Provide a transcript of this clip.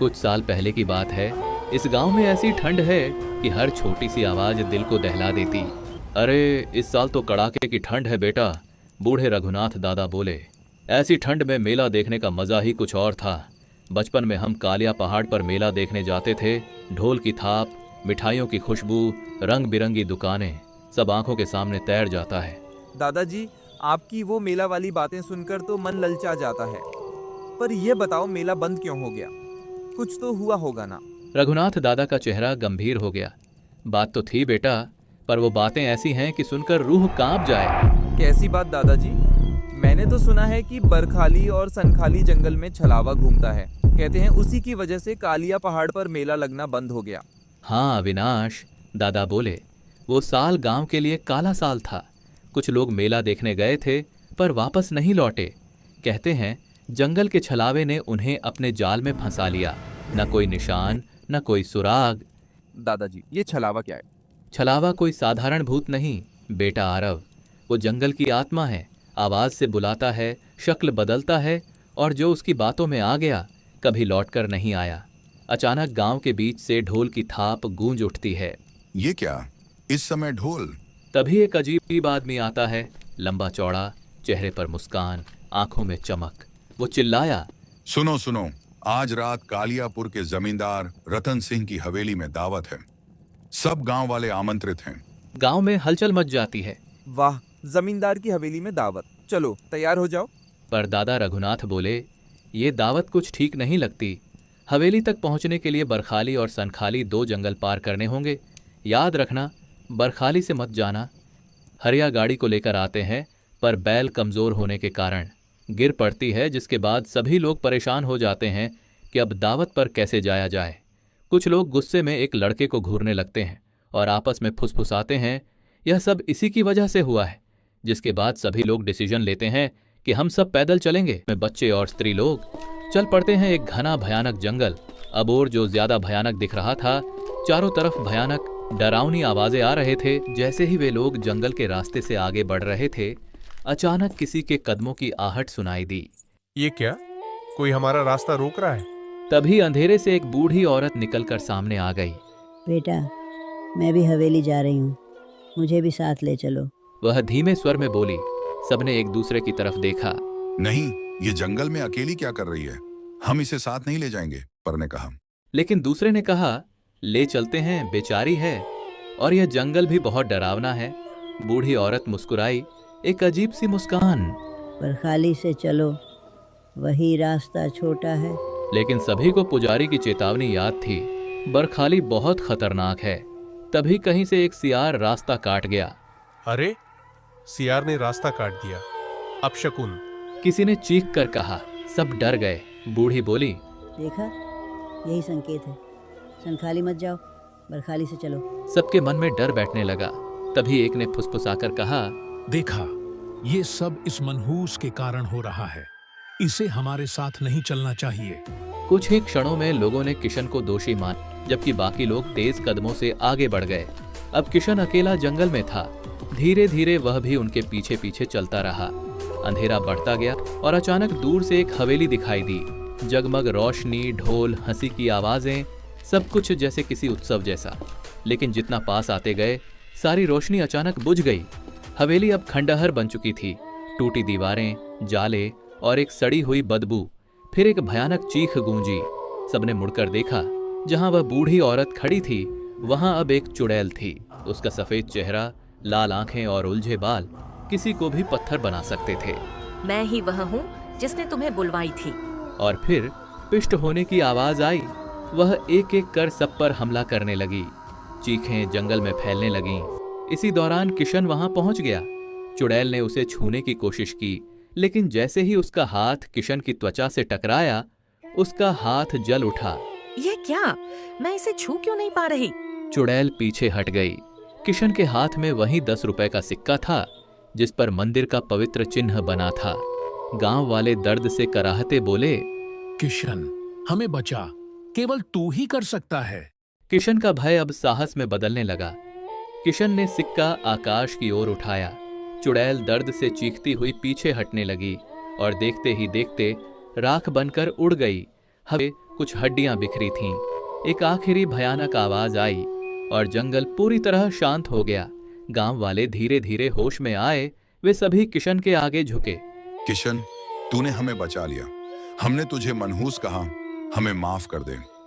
कुछ साल पहले की बात है। इस गांव में ऐसी ठंड है कि हर छोटी सी आवाज दिल को दहला देती। अरे इस साल तो कड़ाके की ठंड है बेटा, बूढ़े रघुनाथ दादा बोले। ऐसी ठंड में मेला देखने का मजा ही कुछ और था। बचपन में हम कालिया पहाड़ पर मेला देखने जाते थे। ढोल की थाप, मिठाइयों की खुशबू, रंग बिरंगी दुकानें, सब आंखों के सामने तैर जाता है। दादाजी, आपकी वो मेला वाली बातें सुनकर तो मन ललचा जाता है। पर ये बताओ, मेला बंद क्यों हो गया? कुछ तो हुआ होगा ना? रघुनाथ दादा का चेहरा गंभीर हो गया। बात तो थी बेटा, पर वो बातें ऐसी हैं कि सुनकर रूह कांप जाए। कैसी बात दादाजी? मैंने तो सुना है कि बरखाली और सनखाली जंगल में छलावा घूमता है। कहते हैं उसी की वजह से कालिया पहाड़ पर मेला लगना बंद हो गया। हाँ अविनाश, दादा बोले, वो साल गांव के लिए काला साल था। कुछ लोग मेला देखने गए थे पर वापस नहीं लौटे। कहते हैं जंगल के छलावे ने उन्हें अपने जाल में फंसा लिया। न कोई निशान, न कोई सुराग। दादाजी, ये छलावा क्या है? छलावा कोई साधारण भूत नहीं बेटा आरव, वो जंगल की आत्मा है। आवाज से बुलाता है, शक्ल बदलता है, और जो उसकी बातों में आ गया कभी लौटकर नहीं आया। अचानक गांव के बीच से ढोल की थाप गूंज उठती है। ये क्या, इस समय ढोल? तभी एक अजीब आदमी आता है, लंबा चौड़ा, चेहरे पर मुस्कान, आंखों में चमक। वो चिल्लाया, सुनो सुनो, आज रात कालियापुर के जमींदार रतन सिंह की हवेली में दावत है। सब गांव वाले आमंत्रित हैं। गांव में हलचल मच जाती है। वाह, जमींदार की हवेली में दावत! चलो तैयार हो जाओ। पर दादा रघुनाथ बोले, ये दावत कुछ ठीक नहीं लगती। हवेली तक पहुंचने के लिए बरखाली और सनखाली 2 जंगल पार करने होंगे। याद रखना, बरखाली से मत जाना। हरिया गाड़ी को लेकर आते हैं, पर बैल कमजोर होने के कारण गिर पड़ती है, जिसके बाद सभी लोग परेशान हो जाते हैं कि अब दावत पर कैसे जाया जाए। कुछ लोग गुस्से में एक लड़के को घूरने लगते हैं और आपस में फुसफुसाते हैं। यह सब इसी की वजह से हुआ है। जिसके बाद सभी लोग डिसीजन लेते हैं कि हम सब पैदल चलेंगे। में बच्चे और स्त्री लोग चल पड़ते हैं एक घना भयानक जंगल। अब और जो ज्यादा भयानक दिख रहा था, चारों तरफ भयानक डरावनी आवाजें आ रहे थे। जैसे ही वे लोग जंगल के रास्ते से आगे बढ़ रहे थे, अचानक किसी के कदमों की आहट सुनाई दी। ये क्या, कोई हमारा रास्ता रोक रहा है? तभी अंधेरे से एक बूढ़ी औरत निकलकर सामने आ गई। बेटा, मैं भी हवेली जा रही हूँ, मुझे भी साथ ले चलो। वह धीमे स्वर में बोली। सबने एक दूसरे की तरफ देखा। नहीं, ये जंगल में अकेली क्या कर रही है? हम इसे साथ नहीं ले जाएंगे, पर ने कहा। लेकिन दूसरे ने कहा, ले चलते हैं, बेचारी है और यह जंगल भी बहुत डरावना है। बूढ़ी औरत मुस्कुराई, एक अजीब सी मुस्कान। बरखाली से चलो, वही रास्ता छोटा है। लेकिन सभी को पुजारी की चेतावनी याद थी, बरखाली बहुत खतरनाक है। तभी कहीं से एक सियार रास्ता काट गया। अरे, सियार ने रास्ता काट दिया, अपशकुन! किसी ने चीख कर कहा। सब डर गए। बूढ़ी बोली, देखा, यही संकेत है। सनखाली मत जाओ, बरखाली से चलो। सबके मन में डर बैठने लगा। तभी एक ने फुसफुसाकर कहा, देखा, ये सब इस मनहूस के कारण हो रहा है। इसे हमारे साथ नहीं चलना चाहिए। कुछ ही क्षणों में लोगों ने किशन को दोषी माना, जबकि बाकी लोग तेज कदमों से आगे बढ़ गए। अब किशन अकेला जंगल में था। धीरे धीरे वह भी उनके पीछे पीछे चलता रहा। अंधेरा बढ़ता गया और अचानक दूर से एक हवेली दिखाई दी। जगमग रोशनी, ढोल, हंसी की आवाजें, सब कुछ जैसे किसी उत्सव जैसा। लेकिन जितना पास आते गए, सारी रोशनी अचानक बुझ गई। हवेली अब खंडहर बन चुकी थी। टूटी दीवारें, जाले और एक सड़ी हुई बदबू। फिर एक भयानक चीख गूंजी। सबने मुड़कर देखा। जहां वह बूढ़ी औरत खड़ी थी, वहां अब एक चुड़ैल थी। उसका सफेद चेहरा, लाल आंखें और उलझे बाल किसी को भी पत्थर बना सकते थे। मैं ही वह हूँ जिसने तुम्हें बुलवाई थी। और फिर पिष्ट होने की आवाज आई। वह एक एक कर सब पर हमला करने लगी। चीखें जंगल में फैलने लगीं। इसी दौरान किशन वहां पहुंच गया। चुड़ैल ने उसे छूने की कोशिश की, लेकिन जैसे ही उसका हाथ किशन की त्वचा से टकराया, उसका हाथ जल उठा। ये क्या? मैं इसे छू क्यों नहीं पा रही? चुड़ैल पीछे हट गई। किशन के हाथ में वही 10 रुपए का सिक्का था, जिस पर मंदिर का पवित्र चिन्ह बना था। गांव वाले दर्द से कराहते बोले, किशन, हमें बचा, केवल तू ही कर सकता है। किशन का भय अब साहस में बदलने लगा। किशन ने सिक्का आकाश की ओर उठाया। चुड़ैल दर्द से चीखती हुई पीछे हटने लगी और देखते ही देखते राख बनकर उड़ गई। हवे कुछ हड्डियां बिखरी थीं। एक आखिरी भयानक आवाज आई और जंगल पूरी तरह शांत हो गया। गांव वाले धीरे धीरे होश में आए। वे सभी किशन के आगे झुके। किशन, तूने हमें बचा लिया। हमने तुझे मनहूस कहा, हमें माफ कर दे।